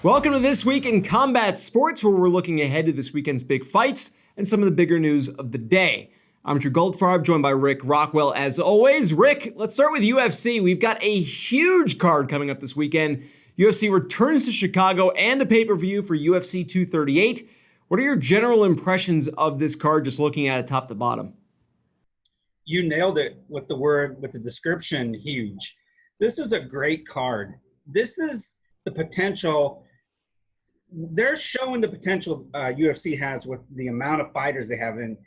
Welcome to This Week in Combat Sports, where we're looking ahead to this weekend's big fights and some of the bigger news of the day. I'm your Goldfarb, joined by Rick Rockwell as always. Rick, let's start with UFC. We've got a huge card coming up this weekend. UFC returns to Chicago and a pay-per-view for UFC 238. What are your general impressions of this card, just looking at it top to bottom? You nailed it with the description, huge. This is a great card. This is the potential. They're showing the potential UFC has with the amount of fighters they have in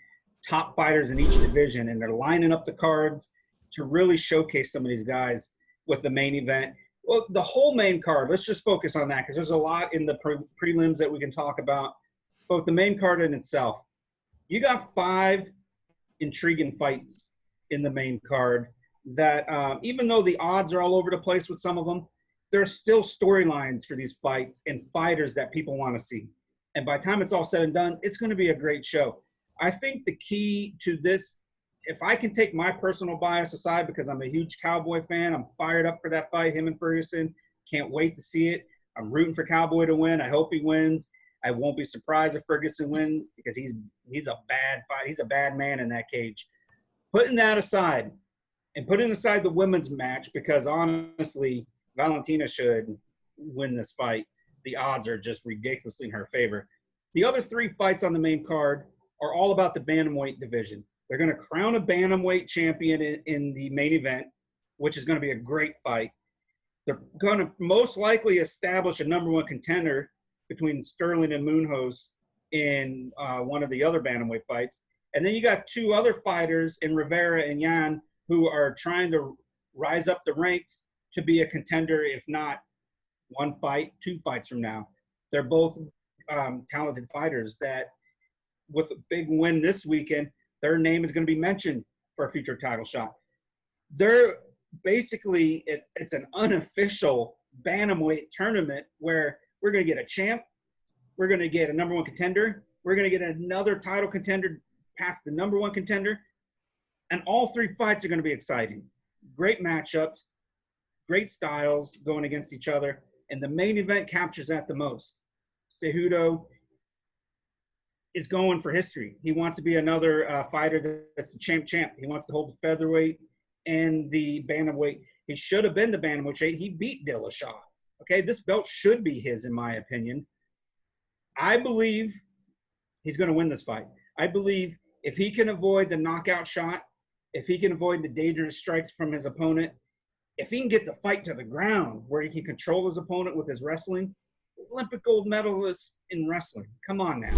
top fighters in each division, and they're lining up the cards to really showcase some of these guys with the main event. Well, the whole main card, let's just focus on that because there's a lot in the prelims that we can talk about. But the main card in itself, you got 5 intriguing fights in the main card that even though the odds are all over the place with some of them, there's still storylines for these fights and fighters that people want to see. And by the time it's all said and done, it's going to be a great show. I think the key to this, if I can take my personal bias aside because I'm a huge Cowboy fan, I'm fired up for that fight, him and Ferguson. Can't wait to see it. I'm rooting for Cowboy to win. I hope he wins. I won't be surprised if Ferguson wins because he's a bad fight. He's a bad man in that cage. Putting that aside and putting aside the women's match, because honestly, Valentina should win this fight. The odds are just ridiculously in her favor. The other 3 fights on the main card are all about the bantamweight division. They're going to crown a bantamweight champion in the main event, which is going to be a great fight. They're going to most likely establish a number 1 contender between Sterling and Munoz in one of the other bantamweight fights. And then you got 2 other fighters in Rivera and Yan who are trying to rise up the ranks to be a contender, if not 1 fight, 2 fights from now. They're both talented fighters that, with a big win this weekend, their name is going to be mentioned for a future title shot. They're basically, it's an unofficial bantamweight tournament where we're going to get a champ, we're going to get a number 1 contender, we're going to get another title contender past the number 1 contender, and all 3 fights are going to be exciting. Great matchups, great styles going against each other, and the main event captures that the most. Cejudo is going for history. He wants to be another fighter that's the champ. He wants to hold the featherweight and the bantamweight. He should have been the bantamweight. He beat Dillashaw. Okay, this belt should be his, in my opinion. I believe he's going to win this fight. I believe if he can avoid the knockout shot, if he can avoid the dangerous strikes from his opponent, if he can get the fight to the ground where he can control his opponent with his wrestling, Olympic gold medalist in wrestling. Come on now.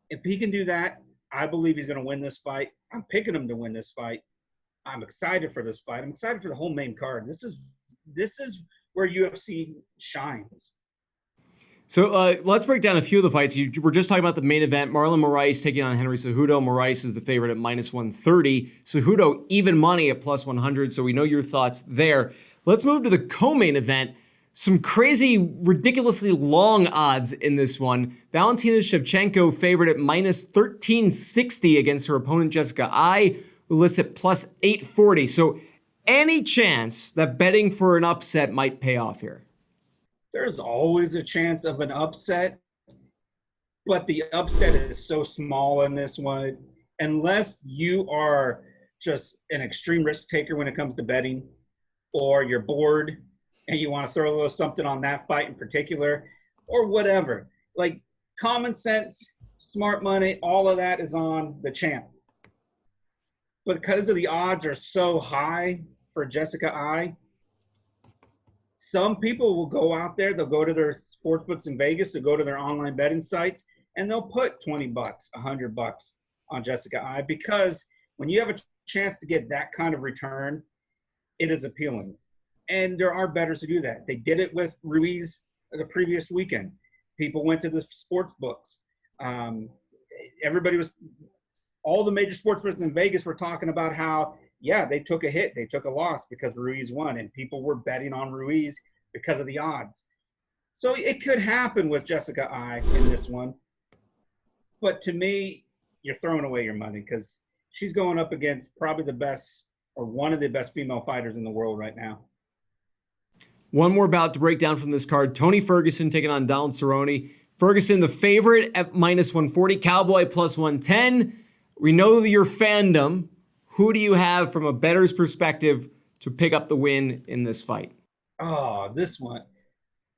If he can do that, I believe he's going to win this fight. I'm picking him to win this fight. I'm excited for this fight. I'm excited for the whole main card. This is where UFC shines. So let's break down a few of the fights. You were just talking about the main event. Marlon Moraes taking on Henry Cejudo. Moraes is the favorite at -130. Cejudo even money at +100. So we know your thoughts there. Let's move to the co-main event. Some crazy, ridiculously long odds in this one. Valentina Shevchenko favored at -1360 against her opponent Jessica Ai, who lists at +840. So any chance that betting for an upset might pay off here? There's always a chance of an upset, but the upset is so small in this one. Unless you are just an extreme risk taker when it comes to betting, or you're bored and you want to throw a little something on that fight in particular, or whatever. Like common sense, smart money, all of that is on the champ. But because of the odds are so high for Jessica Ai, some people will go out there, they'll go to their sportsbooks in Vegas, they'll go to their online betting sites, and they'll put $20, $100 on Jessica Ai because when you have a chance to get that kind of return, it is appealing. And there are bettors who do that. They did it with Ruiz the previous weekend. People went to the sports books. All the major sports books in Vegas were talking about how, yeah, they took a hit, they took a loss because Ruiz won, and people were betting on Ruiz because of the odds. So it could happen with Jessica Ai in this one. But to me, you're throwing away your money because she's going up against probably the best or one of the best female fighters in the world right now. One more bout to break down from this card. Tony Ferguson taking on Donald Cerrone. Ferguson, the favorite at minus 140. Cowboy plus 110. We know your fandom. Who do you have from a bettor's perspective to pick up the win in this fight? Oh, this one.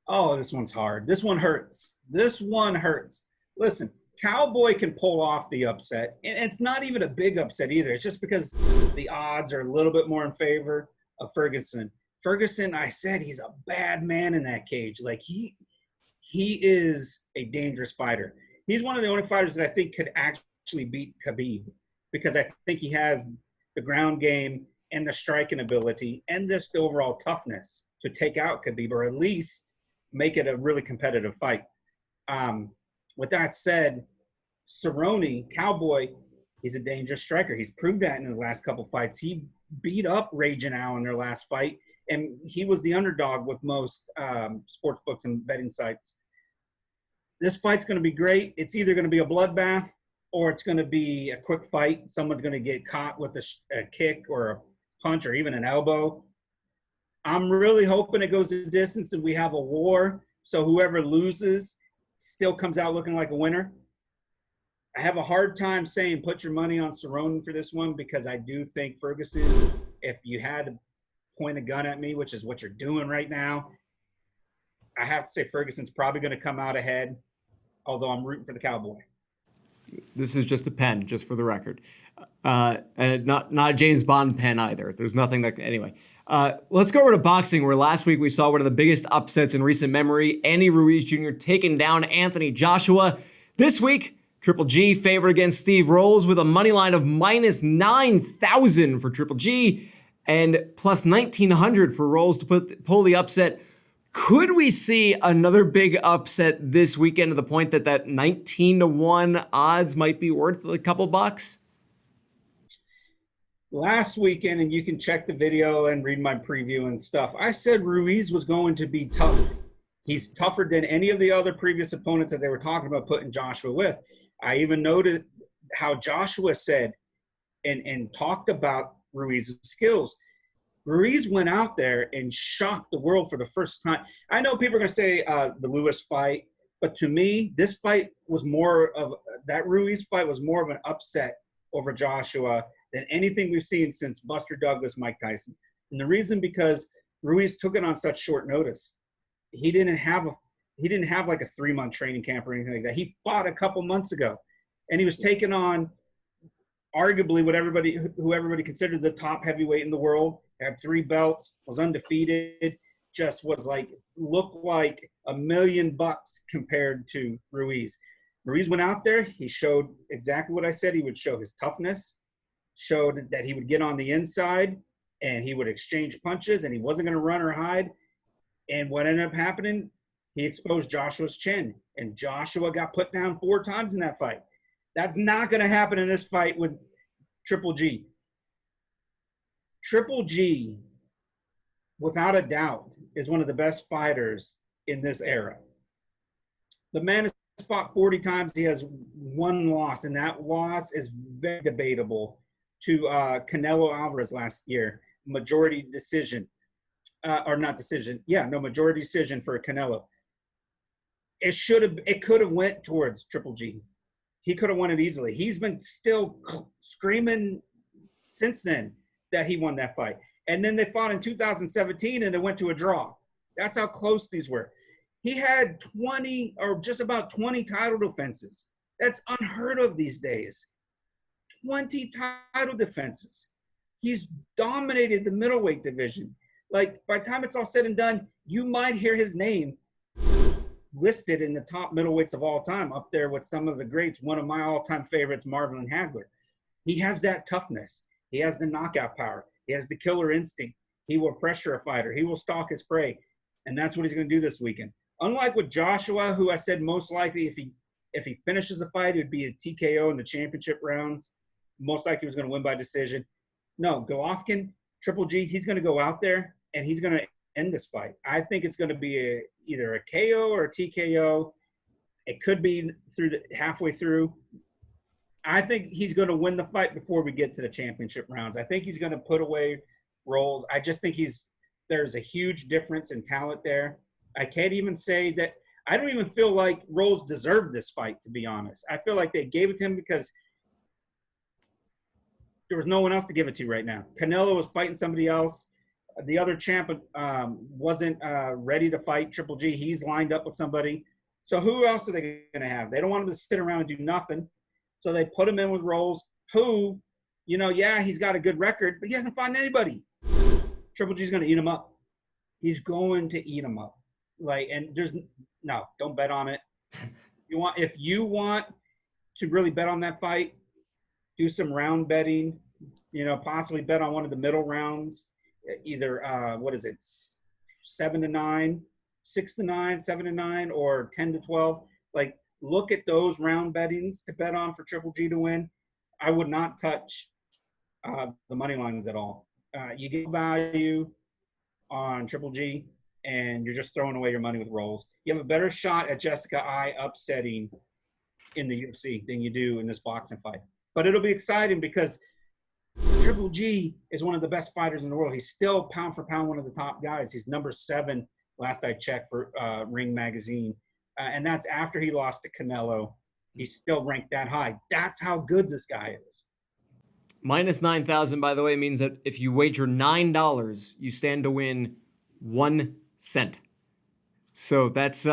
Oh, this one's hard. This one hurts. This one hurts. Listen, Cowboy can pull off the upset. And it's not even a big upset either. It's just because the odds are a little bit more in favor of Ferguson. Ferguson, I said he's a bad man in that cage. Like he is a dangerous fighter. He's one of the only fighters that I think could actually beat Khabib because I think he has the ground game and the striking ability and just the overall toughness to take out Khabib or at least make it a really competitive fight. With that said, Cerrone, Cowboy, he's a dangerous striker. He's proved that in his last couple fights. He beat up Raging Al in their last fight, and he was the underdog with most sports books and betting sites. This fight's going to be great. It's either going to be a bloodbath or it's going to be a quick fight. Someone's going to get caught with a kick or a punch or even an elbow. I'm really hoping it goes the distance and we have a war, so whoever loses still comes out looking like a winner. I have a hard time saying put your money on Cerrone for this one because I do think Ferguson, if you had to point a gun at me, which is what you're doing right now, I have to say Ferguson's probably going to come out ahead, although I'm rooting for the Cowboy. This is just a pen, just for the record. And not a James Bond pen either. There's nothing that... Anyway, let's go over to boxing, where last week we saw one of the biggest upsets in recent memory. Andy Ruiz Jr. taking down Anthony Joshua. This week, Triple G favored against Steve Rolls with a money line of minus 9,000 for Triple G and plus 1,900 for Rolls to pull the upset. Could we see another big upset this weekend to the point that 19-1 odds might be worth a couple bucks? Last weekend, and you can check the video and read my preview and stuff, I said Ruiz was going to be tough. He's tougher than any of the other previous opponents that they were talking about putting Joshua with. I even noted how Joshua said and talked about Ruiz's skills. Ruiz went out there and shocked the world for the first time. I know people are going to say the Lewis fight, but to me, this fight was more of – that Ruiz fight was more of an upset over Joshua than anything we've seen since Buster Douglas, Mike Tyson. And the reason because Ruiz took it on such short notice. He didn't have like a 3-month training camp or anything like that. He fought a couple months ago, and he was taking on arguably who everybody considered the top heavyweight in the world. Had 3 belts, was undefeated, just was looked like $1 million compared to Ruiz. Ruiz went out there. He showed exactly what I said he would show: his toughness, showed that he would get on the inside and he would exchange punches and he wasn't going to run or hide. And what ended up happening, he exposed Joshua's chin, and Joshua got put down 4 times in that fight. That's not going to happen in this fight with Triple G. Triple G, without a doubt, is one of the best fighters in this era. The man has fought 40 times. He has 1 loss, and that loss is very debatable to Canelo Alvarez last year. Majority decision. Majority decision for Canelo. It could have went towards Triple G. He could have won it easily. He's been still screaming since then that he won that fight. And then they fought in 2017 and it went to a draw. That's how close these were. He had 20 or just about 20 title defenses. That's unheard of these days. 20 title defenses. He's dominated the middleweight division. By the time it's all said and done, you might hear his name listed in the top middleweights of all time, up there with some of the greats. One of my all-time favorites, Marvin Hagler. He has that toughness. He has the knockout power. He has the killer instinct. He will pressure a fighter. He will stalk his prey. And that's what he's going to do this weekend. Unlike with Joshua, who I said most likely if he finishes the fight, it would be a TKO in the championship rounds. Most likely he was going to win by decision. No, Golovkin, Triple G, he's going to go out there and he's going to end this fight. I think it's going to be either a KO or a TKO. It could be halfway through. I think he's going to win the fight before we get to the championship rounds. I think he's going to put away Rolls. I just think he's there's a huge difference in talent there. I can't even say that. I don't even feel like Rolls deserved this fight, to be honest. I feel like they gave it to him because there was no one else to give it to right now. Canelo was fighting somebody else. The other champ wasn't ready to fight Triple G. He's lined up with somebody. So who else are they going to have? They don't want him to sit around and do nothing. So they put him in with Rolls, who, you know, yeah, he's got a good record, but he hasn't fought anybody. Triple G's going to eat him up. He's going to eat him up. Like, and there's no, don't bet on it. If you want to really bet on that fight, do some round betting. You know, possibly bet on one of the middle rounds. Either 7-9, 6-9, 7-9, or 10-12. Like, look at those round bettings to bet on for Triple G to win. I would not touch the money lines at all. You get value on Triple G, and you're just throwing away your money with Rolls. You have a better shot at Jessica I upsetting in the UFC than you do in this boxing fight. But it'll be exciting because Triple G is one of the best fighters in the world. He's still pound for pound one of the top guys. He's number 7, last I checked, for Ring Magazine. And that's after he lost to Canelo. He's still ranked that high. That's how good this guy is. Minus 9,000, by the way, means that if you wager $9, you stand to win 1 cent. So that's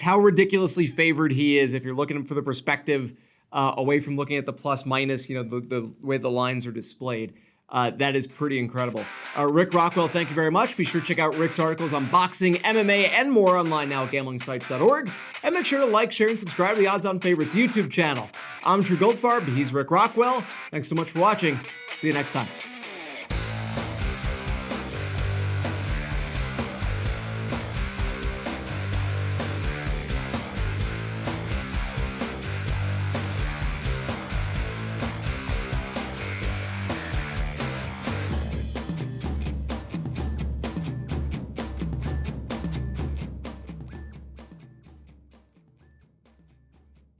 how ridiculously favored he is. If you're looking for the perspective away from looking at the plus minus, you know, the way the lines are displayed, that is pretty incredible. Rick Rockwell, thank you very much. Be sure to check out Rick's articles on boxing, MMA, and more online now at gamblingsites.org. And make sure to like, share, and subscribe to the Odds On Favorites YouTube channel. I'm Drew Goldfarb. He's Rick Rockwell. Thanks so much for watching. See you next time.